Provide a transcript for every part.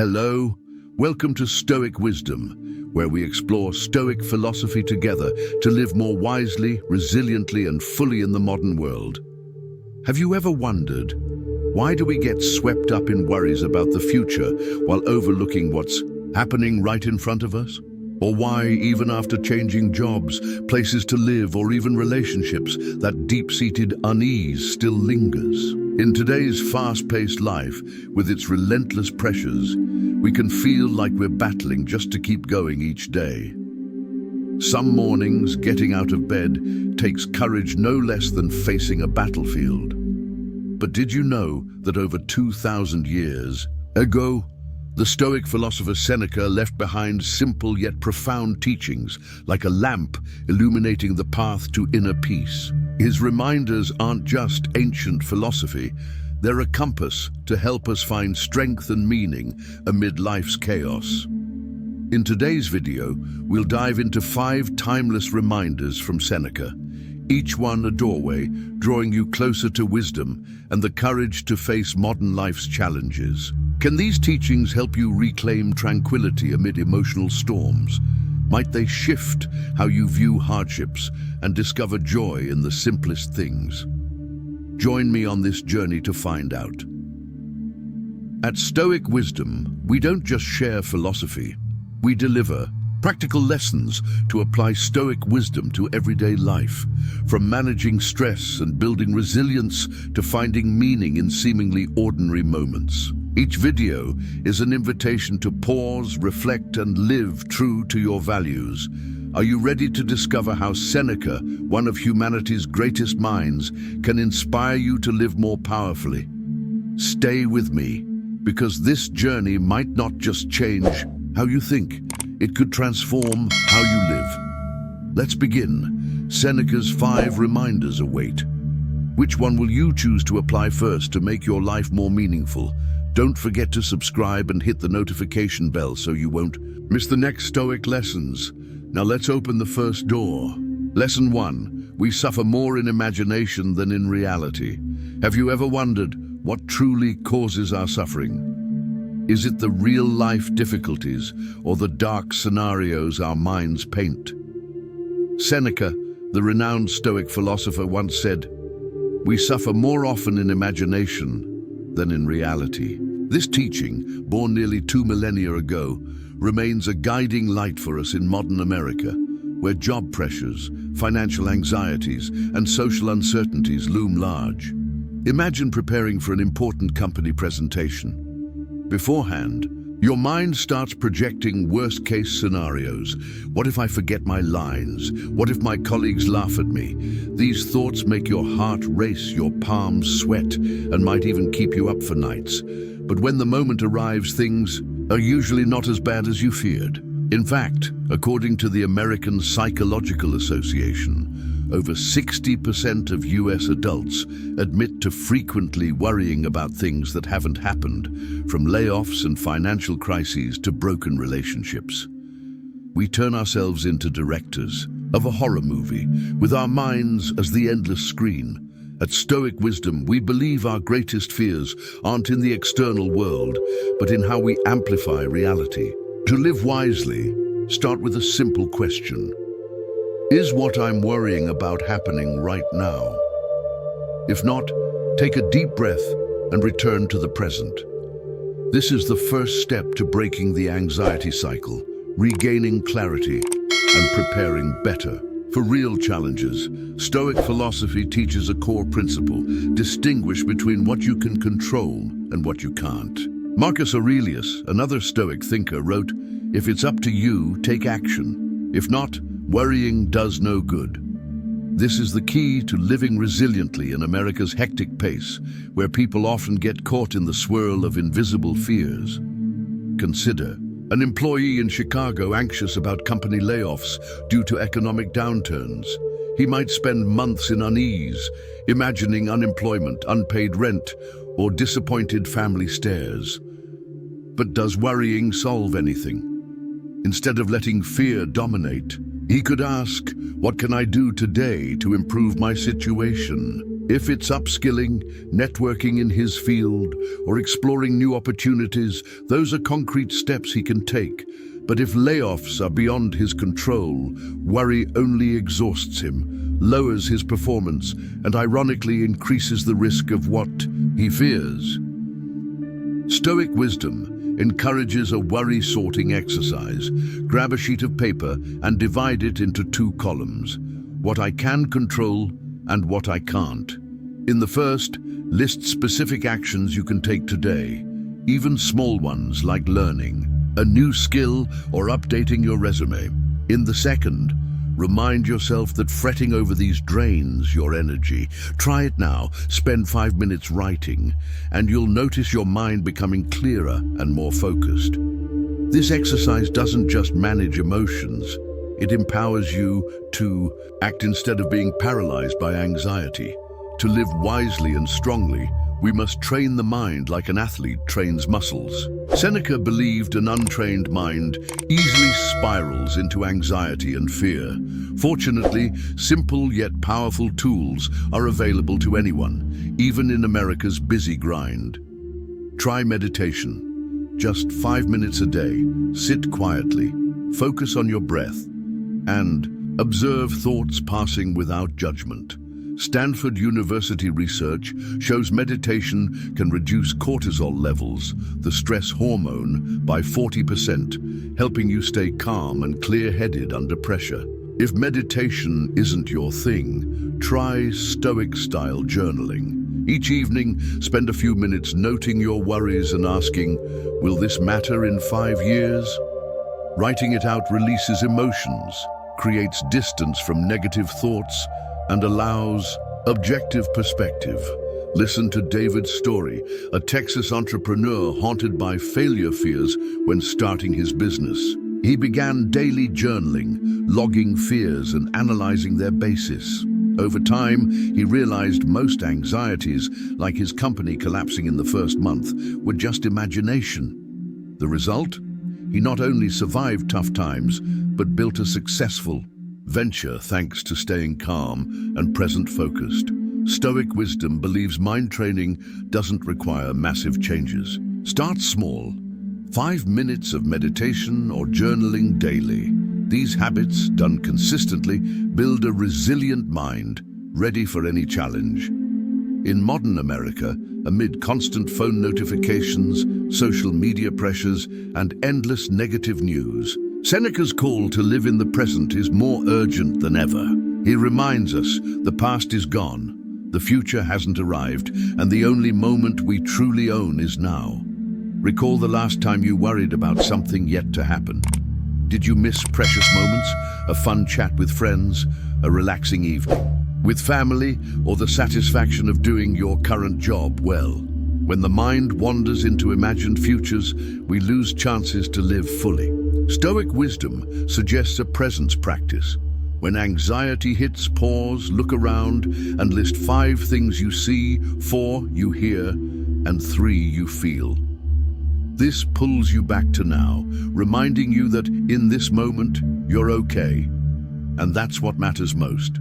Hello, welcome to Stoic Wisdom, where we explore Stoic philosophy together to live more wisely, resiliently, and fully in the modern world. Have you ever wondered, why do we get swept up in worries about the future while overlooking what's happening right in front of us? Or why, even after changing jobs, places to live, or even relationships, that deep-seated unease still lingers? In today's fast-paced life, with its relentless pressures, we can feel like we're battling just to keep going each day. Some mornings, getting out of bed takes courage no less than facing a battlefield. But did you know that over 2,000 years ago, the Stoic philosopher Seneca left behind simple yet profound teachings, like a lamp illuminating the path to inner peace? His reminders aren't just ancient philosophy, they're a compass to help us find strength and meaning amid life's chaos. In today's video, we'll dive into 5 timeless reminders from Seneca, each one a doorway, drawing you closer to wisdom and the courage to face modern life's challenges. Can these teachings help you reclaim tranquility amid emotional storms? Might they shift how you view hardships and discover joy in the simplest things? Join me on this journey to find out. At Stoic Wisdom, we don't just share philosophy, we deliver practical lessons to apply Stoic wisdom to everyday life, from managing stress and building resilience to finding meaning in seemingly ordinary moments. Each video is an invitation to pause, reflect, and live true to your values. Are you ready to discover how Seneca, one of humanity's greatest minds, can inspire you to live more powerfully? Stay with me, because this journey might not just change how you think, it could transform how you live. Let's begin. Seneca's 5 reminders await. Which one will you choose to apply first to make your life more meaningful? Don't forget to subscribe and hit the notification bell so you won't miss the next Stoic lessons. Now let's open the first door. Lesson 1. We suffer more in imagination than in reality. Have you ever wondered what truly causes our suffering? Is it the real-life difficulties or the dark scenarios our minds paint? Seneca, the renowned Stoic philosopher, once said, "We suffer more often in imagination than in reality." This teaching, born nearly 2 millennia ago, remains a guiding light for us in modern America, where job pressures, financial anxieties, and social uncertainties loom large. Imagine preparing for an important company presentation. Beforehand, your mind starts projecting worst-case scenarios. What if I forget my lines? What if my colleagues laugh at me? These thoughts make your heart race, your palms sweat, and might even keep you up for nights. But when the moment arrives, things are usually not as bad as you feared. In fact, according to the American Psychological Association, over 60% of US adults admit to frequently worrying about things that haven't happened, from layoffs and financial crises to broken relationships. We turn ourselves into directors of a horror movie, with our minds as the endless screen. At Stoic Wisdom, we believe our greatest fears aren't in the external world, but in how we amplify reality. To live wisely, start with a simple question. Is what I'm worrying about happening right now? If not, take a deep breath and return to the present. This is the first step to breaking the anxiety cycle, regaining clarity, and preparing better for real challenges. Stoic philosophy teaches a core principle: distinguish between what you can control and what you can't. Marcus Aurelius, another Stoic thinker, wrote, "If it's up to you, take action. If not, worrying does no good." This is the key to living resiliently in America's hectic pace, where people often get caught in the swirl of invisible fears. Consider an employee in Chicago anxious about company layoffs due to economic downturns. He might spend months in unease, imagining unemployment, unpaid rent, or disappointed family stares. But does worrying solve anything? Instead of letting fear dominate, he could ask, what can I do today to improve my situation? If it's upskilling, networking in his field, or exploring new opportunities, those are concrete steps he can take. But if layoffs are beyond his control, worry only exhausts him, lowers his performance, and ironically increases the risk of what he fears. Stoic wisdom encourages a worry-sorting exercise. Grab a sheet of paper and divide it into two columns: what I can control and what I can't. In the first, list specific actions you can take today, even small ones like learning a new skill or updating your resume. In the second, remind yourself that fretting over these drains your energy. Try it now. Spend 5 minutes writing, and you'll notice your mind becoming clearer and more focused. This exercise doesn't just manage emotions. It empowers you to act instead of being paralyzed by anxiety. To live wisely and strongly, we must train the mind like an athlete trains muscles. Seneca believed an untrained mind easily spirals into anxiety and fear. Fortunately, simple yet powerful tools are available to anyone, even in America's busy grind. Try meditation. Just 5 minutes a day. Sit quietly, focus on your breath, and observe thoughts passing without judgment. Stanford University research shows meditation can reduce cortisol levels, the stress hormone, by 40%, helping you stay calm and clear-headed under pressure. If meditation isn't your thing, try Stoic-style journaling. Each evening, spend a few minutes noting your worries and asking, will this matter in 5 years? Writing it out releases emotions, creates distance from negative thoughts, and allows objective perspective. Listen to David's story, a Texas entrepreneur haunted by failure fears when starting his business. He began daily journaling, logging fears and analyzing their basis. Over time, he realized most anxieties, like his company collapsing in the first month, were just imagination. The result? He not only survived tough times, but built a successful venture thanks to staying calm and present-focused. Stoic wisdom believes mind training doesn't require massive changes. Start small. 5 minutes of meditation or journaling daily. These habits, done consistently, build a resilient mind, ready for any challenge. In modern America, amid constant phone notifications, social media pressures, and endless negative news, Seneca's call to live in the present is more urgent than ever. He reminds us the past is gone, the future hasn't arrived, and the only moment we truly own is now. Recall the last time you worried about something yet to happen. Did you miss precious moments, a fun chat with friends, a relaxing evening with family, or the satisfaction of doing your current job well? When the mind wanders into imagined futures, we lose chances to live fully. Stoic wisdom suggests a presence practice. When anxiety hits, pause, look around, and list 5 things you see, 4 you hear, and 3 you feel. This pulls you back to now, reminding you that in this moment, you're okay. And that's what matters most.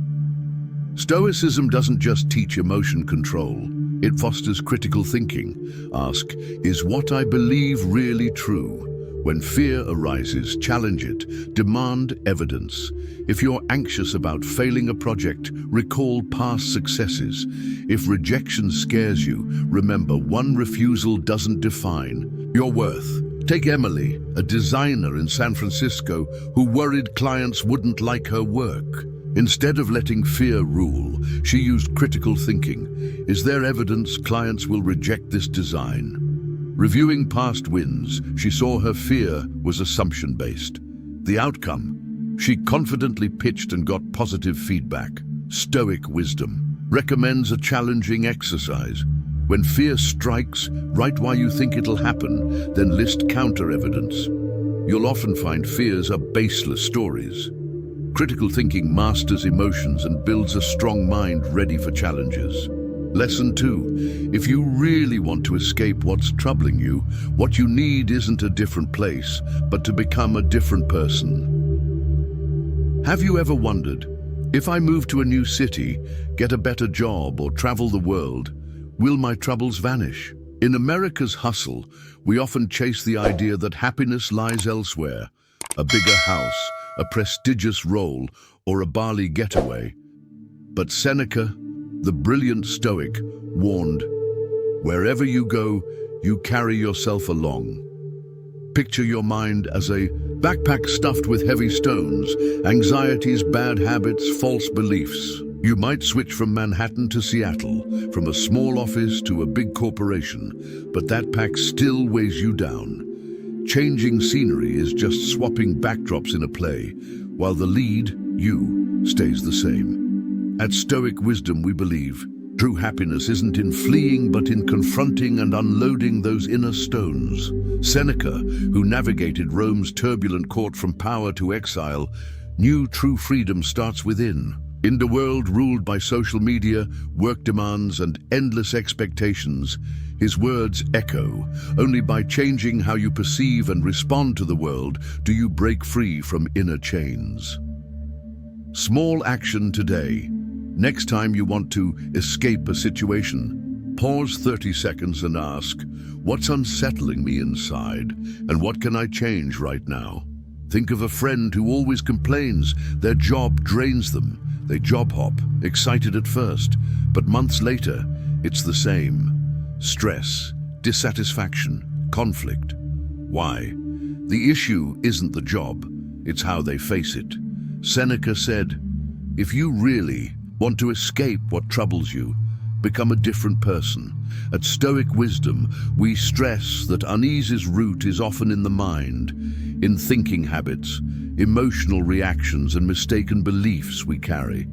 Stoicism doesn't just teach emotion control, it fosters critical thinking. Ask, is what I believe really true? When fear arises, challenge it. Demand evidence. If you're anxious about failing a project, recall past successes. If rejection scares you, remember one refusal doesn't define your worth. Take Emily, a designer in San Francisco who worried clients wouldn't like her work. Instead of letting fear rule, she used critical thinking. Is there evidence clients will reject this design? Reviewing past wins, she saw her fear was assumption-based. The outcome? She confidently pitched and got positive feedback. Stoic wisdom recommends a challenging exercise. When fear strikes, write why you think it'll happen, then list counter-evidence. You'll often find fears are baseless stories. Critical thinking masters emotions and builds a strong mind ready for challenges. Lesson 2. If you really want to escape what's troubling you, what you need isn't a different place, but to become a different person. Have you ever wondered, If I move to a new city, get a better job, or travel the world, will my troubles vanish? In America's hustle, we often chase the idea that happiness lies elsewhere: a bigger house, a prestigious role, or a Bali getaway. But Seneca, the brilliant Stoic, warned, "Wherever you go, you carry yourself along." Picture your mind as a backpack stuffed with heavy stones, anxieties, bad habits, false beliefs. You might switch from Manhattan to Seattle, from a small office to a big corporation, but that pack still weighs you down. Changing scenery is just swapping backdrops in a play, while the lead, you, stays the same. At Stoic Wisdom, we believe true happiness isn't in fleeing, but in confronting and unloading those inner stones. Seneca, who navigated Rome's turbulent court from power to exile, knew true freedom starts within. In the world ruled by social media, work demands, and endless expectations, his words echo. Only by changing how you perceive and respond to the world do you break free from inner chains. Small action today. Next time you want to escape a situation, pause 30 seconds and ask, what's unsettling me inside, and what can I change right now? Think of a friend who always complains their job drains them. They job hop, excited at first, but months later, it's the same. Stress, dissatisfaction, conflict. Why? The issue isn't the job, it's how they face it. Seneca said, if you really want to escape what troubles you, become a different person. At Stoic Wisdom, we stress that unease's root is often in the mind, in thinking habits, emotional reactions, and mistaken beliefs we carry.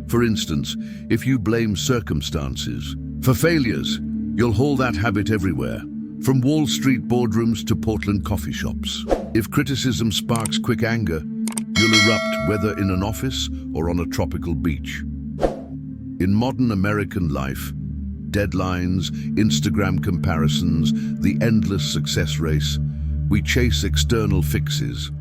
For instance, if you blame circumstances for failures, you'll hold that habit everywhere, from Wall Street boardrooms to Portland coffee shops. If criticism sparks quick anger, you'll erupt, whether in an office or on a tropical beach. In modern American life, deadlines, Instagram comparisons, the endless success race, we chase external fixes.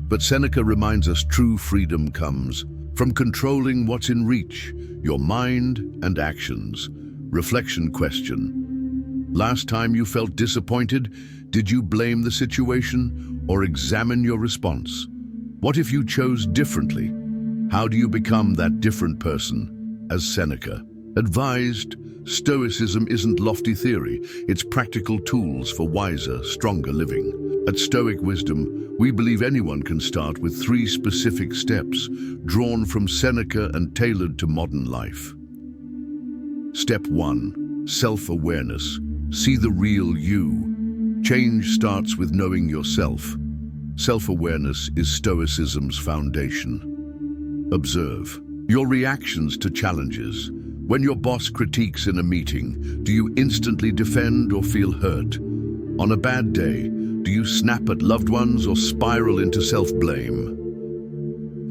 But Seneca reminds us true freedom comes from controlling what's in reach, your mind and actions. Reflection question: last time you felt disappointed, did you blame the situation or examine your response? What if you chose differently? How do you become that different person? As Seneca advised, Stoicism isn't lofty theory, it's practical tools for wiser, stronger living. At Stoic Wisdom, we believe anyone can start with 3 specific steps, drawn from Seneca and tailored to modern life. Step 1. Self-awareness. See the real you. Change starts with knowing yourself. Self-awareness is Stoicism's foundation. Observe your reactions to challenges. When your boss critiques in a meeting, do you instantly defend or feel hurt? On a bad day, do you snap at loved ones or spiral into self-blame?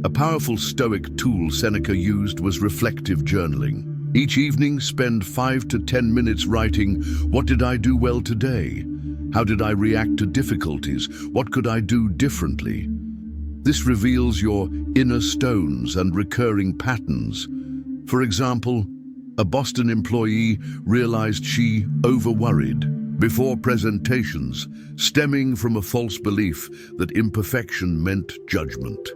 A powerful Stoic tool Seneca used was reflective journaling. Each evening, spend 5 to 10 minutes writing, what did I do well today? How did I react to difficulties? What could I do differently? This reveals your inner stones and recurring patterns. For example, a Boston employee realized she over-worried before presentations, stemming from a false belief that imperfection meant judgment.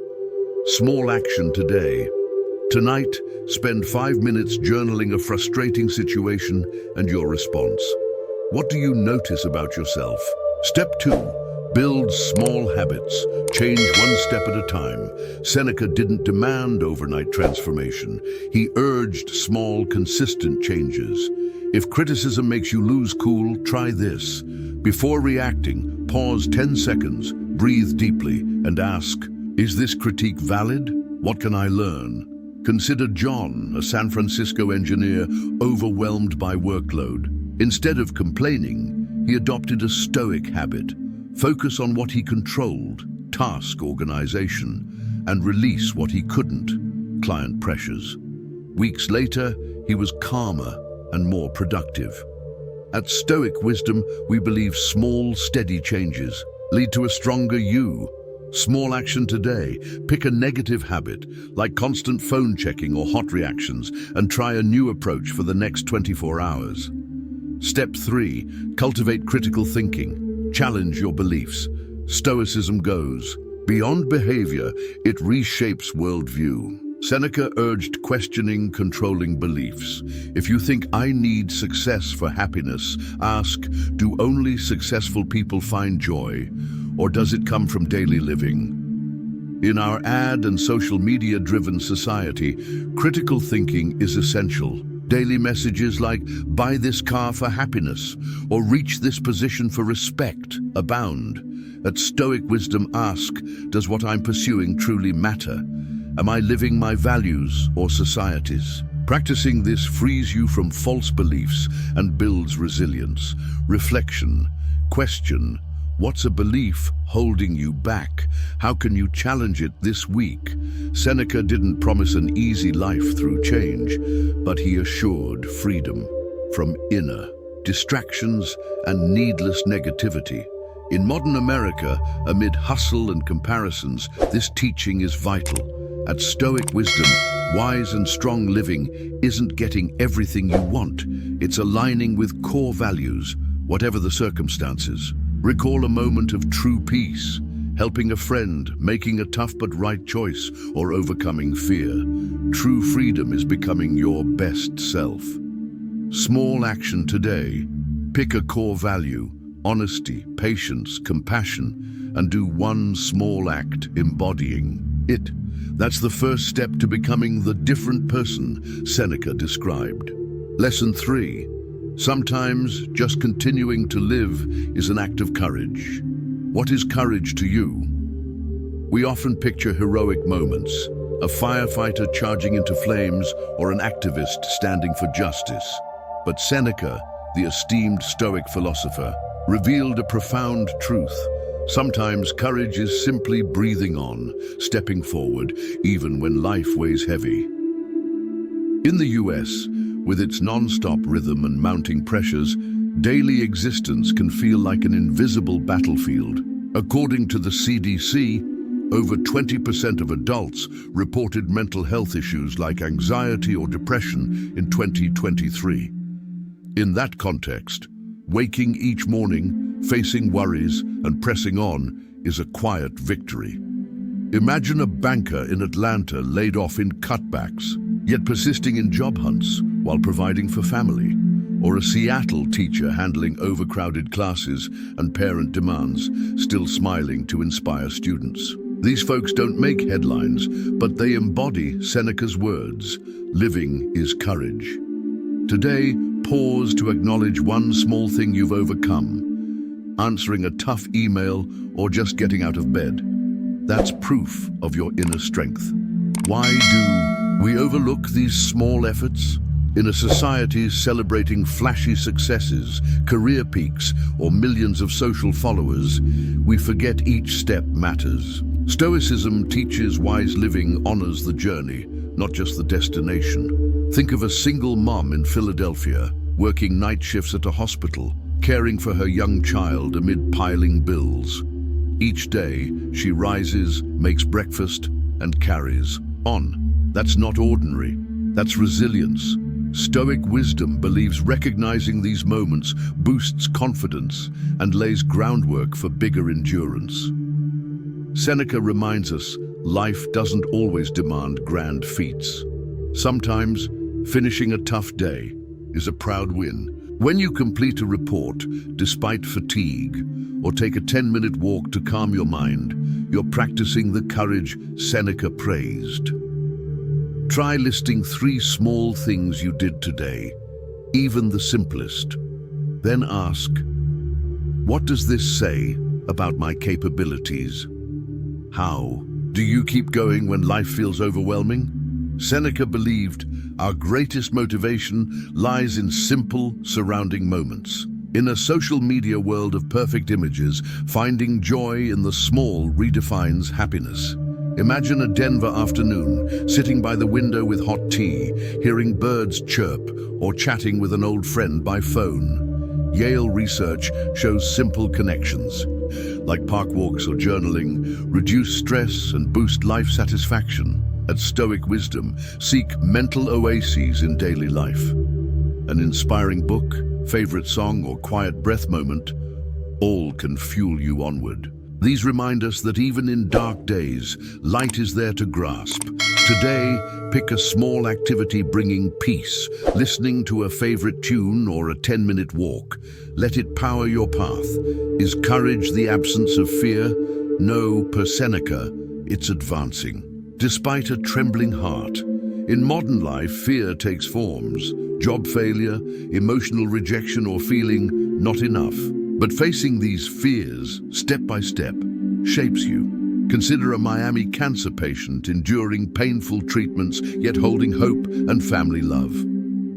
Small action today. Tonight, spend 5 minutes journaling a frustrating situation and your response. What do you notice about yourself? Step 2. Build small habits. Change one step at a time. Seneca didn't demand overnight transformation. He urged small, consistent changes. If criticism makes you lose cool, try this. Before reacting, pause 10 seconds, breathe deeply, and ask, is this critique valid? What can I learn? Consider John, a San Francisco engineer overwhelmed by workload. Instead of complaining, he adopted a Stoic habit. Focus on what he controlled, task organization, and release what he couldn't, client pressures. Weeks later, he was calmer and more productive. At Stoic Wisdom, we believe small, steady changes lead to a stronger you. Small action today. Pick a negative habit, like constant phone checking or hot reactions, and try a new approach for the next 24 hours. Step 3. Cultivate critical thinking. Challenge your beliefs. Stoicism goes, beyond behavior, it reshapes worldview. Seneca urged questioning controlling beliefs. If you think I need success for happiness, ask, do only successful people find joy, or does it come from daily living? In our ad and social media-driven society, critical thinking is essential. Daily messages like, buy this car for happiness, or reach this position for respect, abound. At Stoic Wisdom, ask, does what I'm pursuing truly matter? Am I living my values or society's? Practicing this frees you from false beliefs and builds resilience. Reflection. Question. What's a belief holding you back? How can you challenge it this week? Seneca didn't promise an easy life through change, but he assured freedom from inner distractions and needless negativity. In modern America, amid hustle and comparisons, this teaching is vital. At Stoic Wisdom, wise and strong living isn't getting everything you want. It's aligning with core values, whatever the circumstances. Recall a moment of true peace, helping a friend, making a tough but right choice, or overcoming fear. True freedom is becoming your best self. Small action today. Pick a core value, honesty, patience, compassion, and do one small act embodying it. That's the first step to becoming the different person Seneca described. Lesson 3. Sometimes just continuing to live is an act of courage. What is courage to you? We often picture heroic moments, a firefighter charging into flames or an activist standing for justice. But Seneca, the esteemed Stoic philosopher, revealed a profound truth. Sometimes courage is simply breathing on, stepping forward, even when life weighs heavy. In the US, with its non-stop rhythm and mounting pressures, daily existence can feel like an invisible battlefield. According to the CDC, over 20% of adults reported mental health issues like anxiety or depression in 2023. In that context, waking each morning, facing worries and pressing on is a quiet victory. Imagine a banker in Atlanta laid off in cutbacks, yet persisting in job hunts while providing for family, or a Seattle teacher handling overcrowded classes and parent demands, still smiling to inspire students. These folks don't make headlines, but they embody Seneca's words, living is courage. Today, pause to acknowledge one small thing you've overcome. Answering a tough email, or just getting out of bed. That's proof of your inner strength. Why do we overlook these small efforts? In a society celebrating flashy successes, career peaks, or millions of social followers, we forget each step matters. Stoicism teaches wise living honors the journey, not just the destination. Think of a single mom in Philadelphia, working night shifts at a hospital, caring for her young child amid piling bills. Each day, she rises, makes breakfast, and carries on. That's not ordinary. That's resilience. Stoic wisdom believes recognizing these moments boosts confidence and lays groundwork for bigger endurance. Seneca reminds us, life doesn't always demand grand feats. Sometimes, finishing a tough day is a proud win. When you complete a report, despite fatigue, or take a 10-minute walk to calm your mind, you're practicing the courage Seneca praised. Try listing 3 small things you did today, even the simplest. Then ask, what does this say about my capabilities? How do you keep going when life feels overwhelming? Seneca believed our greatest motivation lies in simple, surrounding moments. In a social media world of perfect images, finding joy in the small redefines happiness. Imagine a Denver afternoon, sitting by the window with hot tea, hearing birds chirp, or chatting with an old friend by phone. Yale research shows simple connections, like park walks or journaling, reduce stress and boost life satisfaction. At Stoic Wisdom, seek mental oases in daily life. An inspiring book, favorite song, or quiet breath moment, all can fuel you onward. These remind us that even in dark days, light is there to grasp. Today, pick a small activity bringing peace, listening to a favorite tune or a 10-minute walk. Let it power your path. Is courage the absence of fear? No, per Seneca, it's advancing. Despite a trembling heart, in modern life, fear takes forms. Job failure, emotional rejection, or feeling not enough. But facing these fears, step by step, shapes you. Consider a Miami cancer patient enduring painful treatments, yet holding hope and family love.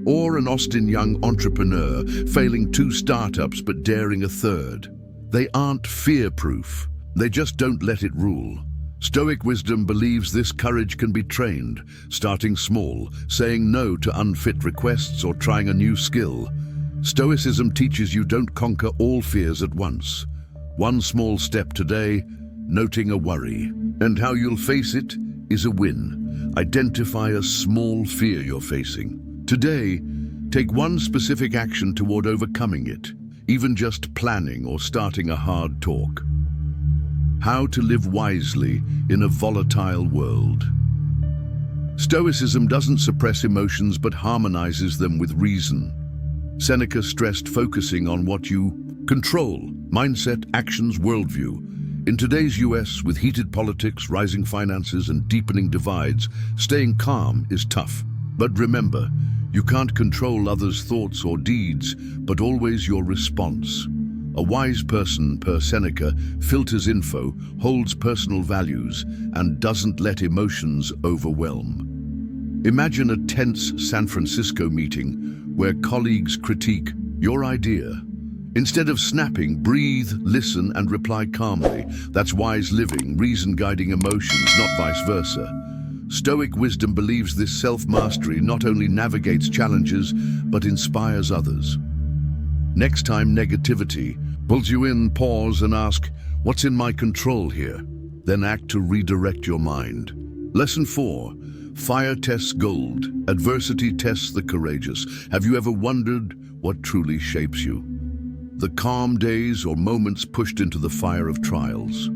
Or an Austin young entrepreneur failing 2 startups but daring a 3rd. They aren't fear-proof. They just don't let it rule. Stoic wisdom believes this courage can be trained, starting small, saying no to unfit requests or trying a new skill. Stoicism teaches you don't conquer all fears at once. One small step today, noting a worry. And how you'll face it is a win. Identify a small fear you're facing. Today, take one specific action toward overcoming it, even just planning or starting a hard talk. How to live wisely in a volatile world. Stoicism doesn't suppress emotions but harmonizes them with reason. Seneca stressed focusing on what you control, mindset, actions, worldview. In today's US, with heated politics, rising finances, and deepening divides, staying calm is tough. But remember, you can't control others' thoughts or deeds, but always your response. A wise person, per Seneca, filters info, holds personal values, and doesn't let emotions overwhelm. Imagine a tense San Francisco meeting where colleagues critique your idea. Instead of snapping, breathe, listen, and reply calmly. That's wise living, reason guiding emotions, not vice versa. Stoic wisdom believes this self-mastery not only navigates challenges, but inspires others. Next time negativity pulls you in, pause and ask, what's in my control here? Then act to redirect your mind. Lesson 4. Fire tests gold. Adversity tests the courageous. Have you ever wondered what truly shapes you? The calm days or moments pushed into the fire of trials.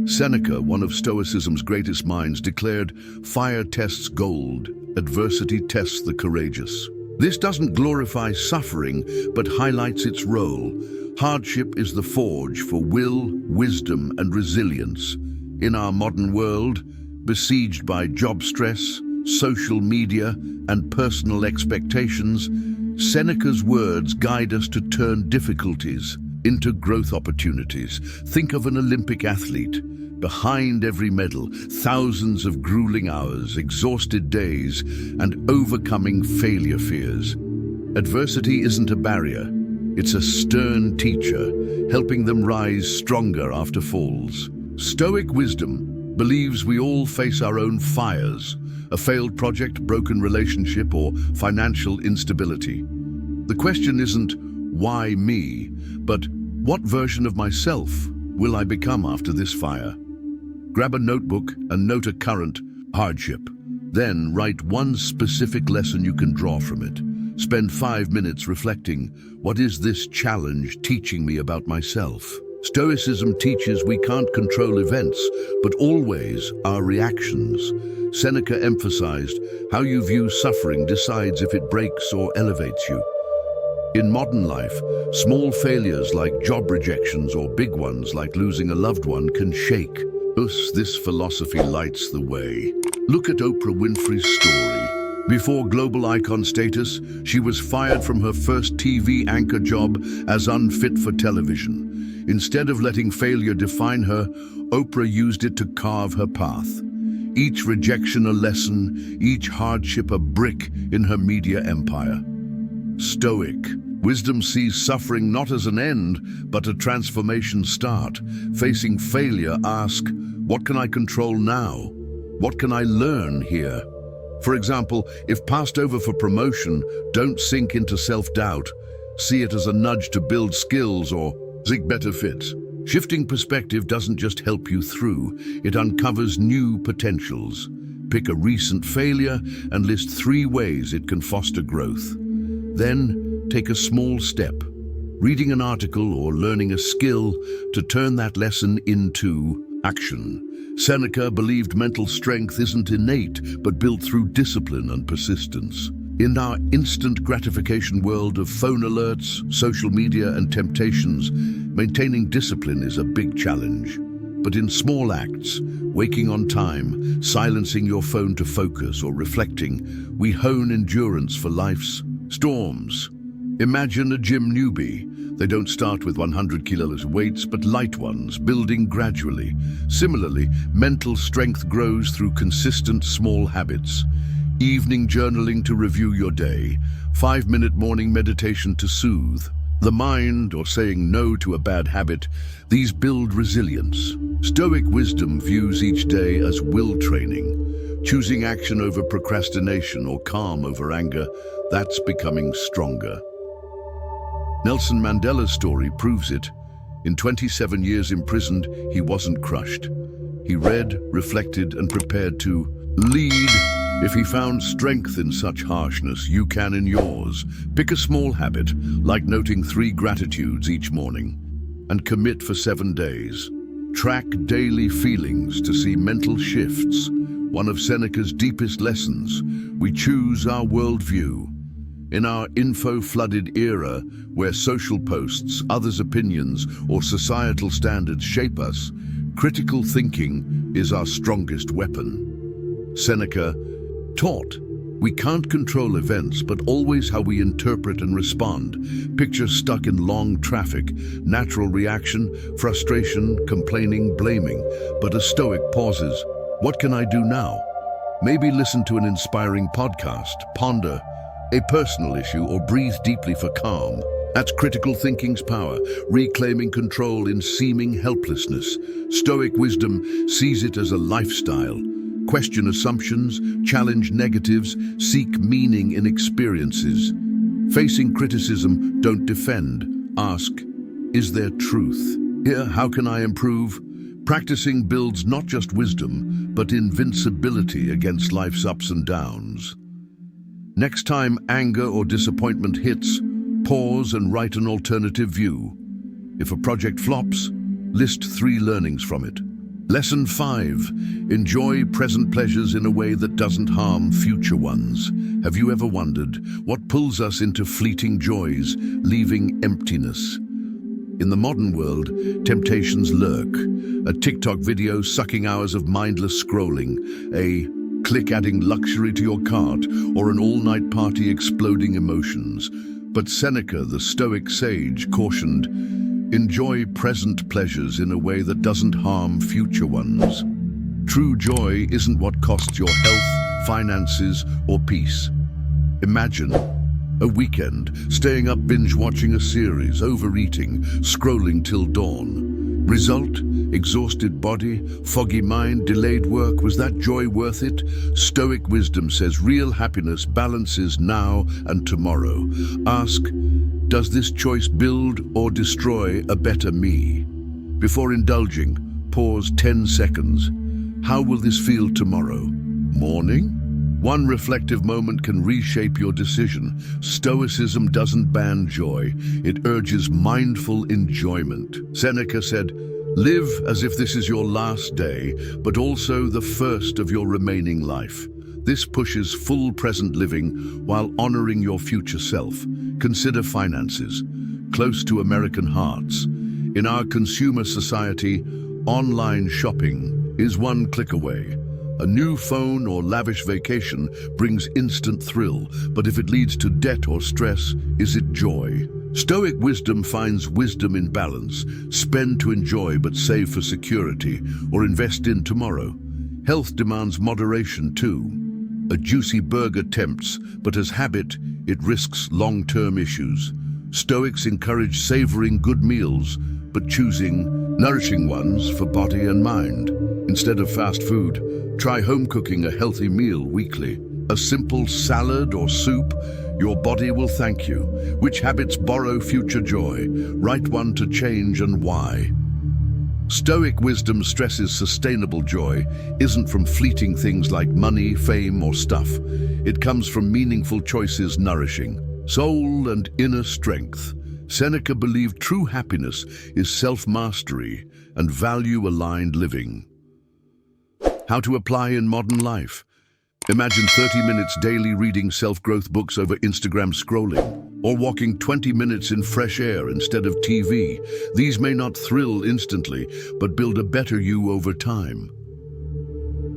Seneca, one of Stoicism's greatest minds, declared, "Fire tests gold. Adversity tests the courageous." This doesn't glorify suffering, but highlights its role. Hardship is the forge for will, wisdom, and resilience. In our modern world, besieged by job stress, social media, and personal expectations, Seneca's words guide us to turn difficulties into growth opportunities. Think of an Olympic athlete. Behind every medal, thousands of grueling hours, exhausted days, and overcoming failure fears. Adversity isn't a barrier. It's a stern teacher, helping them rise stronger after falls. Stoic wisdom believes we all face our own fires, a failed project, broken relationship, or financial instability. The question isn't, why me, but what version of myself will I become after this fire? Grab a notebook and note a current hardship. Then write one specific lesson you can draw from it. Spend 5 minutes reflecting, what is this challenge teaching me about myself? Stoicism teaches we can't control events, but always our reactions. Seneca emphasized, how you view suffering decides if it breaks or elevates you. In modern life, small failures like job rejections or big ones like losing a loved one can shake. Thus, this philosophy lights the way. Look at Oprah Winfrey's story. Before global icon status, she was fired from her first TV anchor job as unfit for television. Instead of letting failure define her, Oprah used it to carve her path. Each rejection a lesson, each hardship a brick in her media empire. Stoic wisdom sees suffering not as an end, but a transformation start. Facing failure, ask, what can I control now? What can I learn here? For example, if passed over for promotion, don't sink into self-doubt. See it as a nudge to build skills or seek better fits. Shifting perspective doesn't just help you through, it uncovers new potentials. Pick a recent failure and list 3 ways it can foster growth. Then, take a small step, reading an article or learning a skill to turn that lesson into action. Seneca believed mental strength isn't innate, but built through discipline and persistence. In our instant gratification world of phone alerts, social media, and temptations, maintaining discipline is a big challenge. But in small acts, waking on time, silencing your phone to focus, or reflecting, we hone endurance for life's storms. Imagine a gym newbie. They don't start with 100 kilos weights, but light ones, building gradually. Similarly, mental strength grows through consistent small habits. Evening journaling to review your day, 5-minute morning meditation to soothe the mind, or saying no to a bad habit. These build resilience. Stoic wisdom views each day as will training. Choosing action over procrastination or calm over anger, that's becoming stronger. Nelson Mandela's story proves it. In 27 years imprisoned, he wasn't crushed. He read, reflected, and prepared to lead. If he found strength in such harshness, you can in yours. Pick a small habit, like noting 3 gratitudes each morning, and commit for 7 days. Track daily feelings to see mental shifts. One of Seneca's deepest lessons: we choose our worldview. In our info-flooded era, where social posts, others' opinions, or societal standards shape us, critical thinking is our strongest weapon. Seneca taught, we can't control events, but always how we interpret and respond. Picture stuck in long traffic, natural reaction, frustration, complaining, blaming. But a Stoic pauses. What can I do now? Maybe listen to an inspiring podcast, ponder a personal issue, or breathe deeply for calm. That's critical thinking's power, reclaiming control in seeming helplessness. Stoic wisdom sees it as a lifestyle. Question assumptions, challenge negatives, seek meaning in experiences. Facing criticism, don't defend. Ask, is there truth here? How can I improve? Practicing builds not just wisdom, but invincibility against life's ups and downs. Next time anger or disappointment hits, pause and write an alternative view. If a project flops, list 3 learnings from it. Lesson 5. Enjoy present pleasures in a way that doesn't harm future ones. Have you ever wondered what pulls us into fleeting joys, leaving emptiness? In the modern world, temptations lurk. A TikTok video sucking hours of mindless scrolling, a click adding luxury to your cart, or an all-night party exploding emotions. But Seneca, the Stoic sage, cautioned, enjoy present pleasures in a way that doesn't harm future ones. True joy isn't what costs your health, finances, or peace. Imagine a weekend, staying up binge-watching a series, overeating, scrolling till dawn. Result? Exhausted body, foggy mind, delayed work. Was that joy worth it? Stoic wisdom says real happiness balances now and tomorrow. Ask, does this choice build or destroy a better me? Before indulging, pause 10 seconds. How will this feel tomorrow? Morning? One reflective moment can reshape your decision. Stoicism doesn't ban joy, it urges mindful enjoyment. Seneca said, live as if this is your last day, but also the first of your remaining life. This pushes full present living while honoring your future self. Consider finances, close to American hearts. In our consumer society, online shopping is one click away. A new phone or lavish vacation brings instant thrill, but if it leads to debt or stress, is it joy? Stoic wisdom finds wisdom in balance. Spend to enjoy but save for security, or invest in tomorrow. Health demands moderation too. A juicy burger tempts, but as habit, it risks long-term issues. Stoics encourage savoring good meals, but choosing nourishing ones for body and mind. Instead of fast food, try home cooking a healthy meal weekly. A simple salad or soup, your body will thank you. Which habits borrow future joy? Write one to change and why. Stoic wisdom stresses sustainable joy isn't from fleeting things like money, fame, or stuff. It comes from meaningful choices nourishing soul and inner strength. Seneca believed true happiness is self-mastery and value-aligned living. How to apply in modern life? Imagine 30 minutes daily reading self-growth books over Instagram scrolling, or walking 20 minutes in fresh air instead of TV. These may not thrill instantly, but build a better you over time.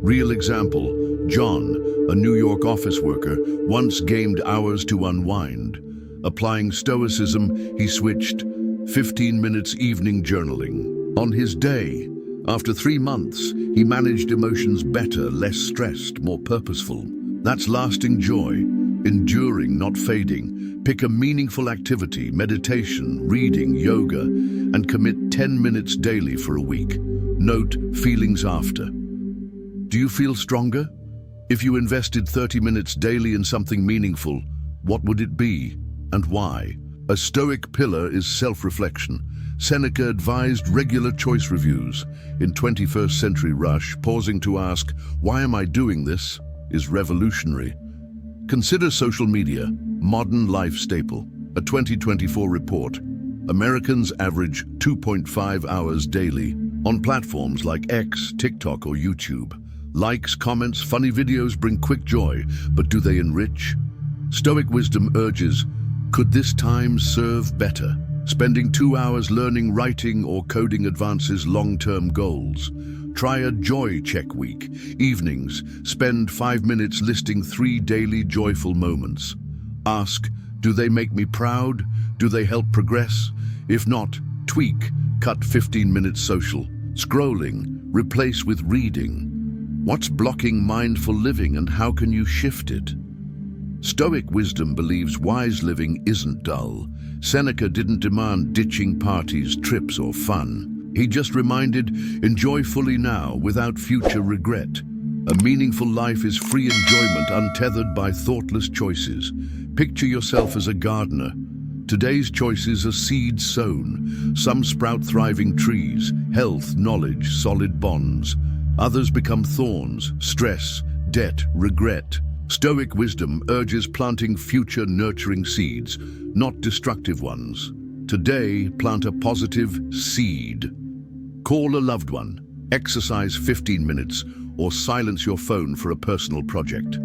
Real example, John, a New York office worker, once gamed hours to unwind. Applying Stoicism, he switched 15 minutes evening journaling. On his day, after 3 months, he managed emotions better, less stressed, more purposeful. That's lasting joy, enduring, not fading. Pick a meaningful activity, meditation, reading, yoga, and commit 10 minutes daily for a week. Note feelings after. Do you feel stronger? If you invested 30 minutes daily in something meaningful, what would it be and why? A Stoic pillar is self-reflection. Seneca advised regular choice reviews. In 21st century rush, pausing to ask, why am I doing this, is revolutionary. Consider social media, modern life staple. A 2024 report. Americans average 2.5 hours daily on platforms like X, TikTok, or YouTube. Likes, comments, funny videos bring quick joy, but do they enrich? Stoic wisdom urges, could this time serve better? Spending 2 hours learning writing or coding advances long-term goals. Try a joy check week. Evenings, spend 5 minutes listing 3 daily joyful moments. Ask, do they make me proud? Do they help progress? If not, tweak, cut 15 minutes social. Scrolling, replace with reading. What's blocking mindful living and how can you shift it? Stoic wisdom believes wise living isn't dull. Seneca didn't demand ditching parties, trips, or fun. He just reminded, enjoy fully now without future regret. A meaningful life is free enjoyment untethered by thoughtless choices. Picture yourself as a gardener. Today's choices are seeds sown. Some sprout thriving trees, health, knowledge, solid bonds. Others become thorns, stress, debt, regret. Stoic wisdom urges planting future nurturing seeds, not destructive ones. Today, plant a positive seed. Call a loved one, exercise 15 minutes, or silence your phone for a personal project.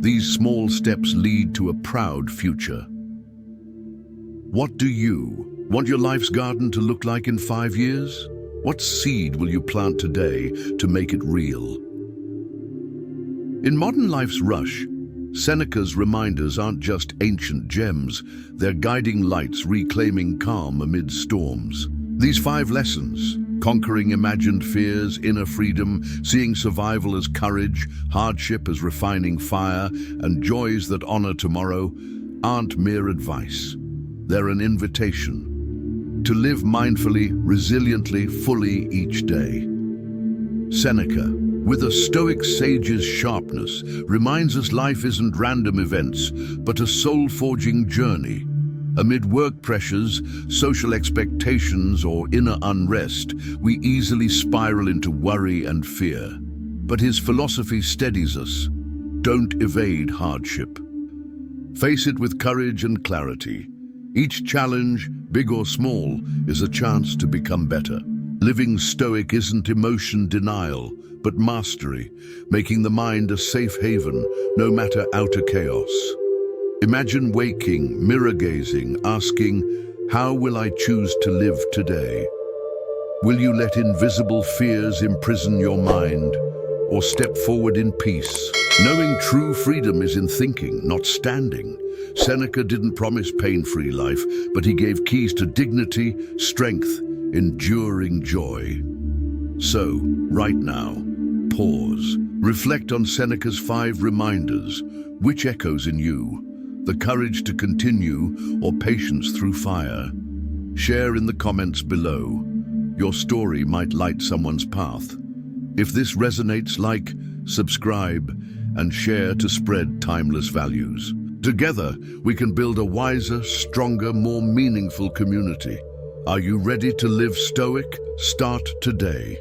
These small steps lead to a proud future. What do you want your life's garden to look like in 5 years? What seed will you plant today to make it real? In modern life's rush, Seneca's reminders aren't just ancient gems, they're guiding lights reclaiming calm amid storms. These 5 lessons, conquering imagined fears, inner freedom, seeing survival as courage, hardship as refining fire, and joys that honor tomorrow, aren't mere advice. They're an invitation to live mindfully, resiliently, fully each day. Seneca, with a Stoic sage's sharpness, reminds us life isn't random events, but a soul-forging journey. Amid work pressures, social expectations, or inner unrest, we easily spiral into worry and fear. But his philosophy steadies us. Don't evade hardship. Face it with courage and clarity. Each challenge, big or small, is a chance to become better. Living Stoic isn't emotion denial, but mastery, making the mind a safe haven, no matter outer chaos. Imagine waking, mirror-gazing, asking, how will I choose to live today? Will you let invisible fears imprison your mind, or step forward in peace? Knowing true freedom is in thinking, not standing. Seneca didn't promise pain-free life, but he gave keys to dignity, strength, enduring joy. So, right now, pause. Reflect on Seneca's 5 reminders. Which echoes in you? The courage to continue or patience through fire? Share in the comments below. Your story might light someone's path. If this resonates, like, subscribe, and share to spread timeless values. Together, we can build a wiser, stronger, more meaningful community. Are you ready to live Stoic? Start today.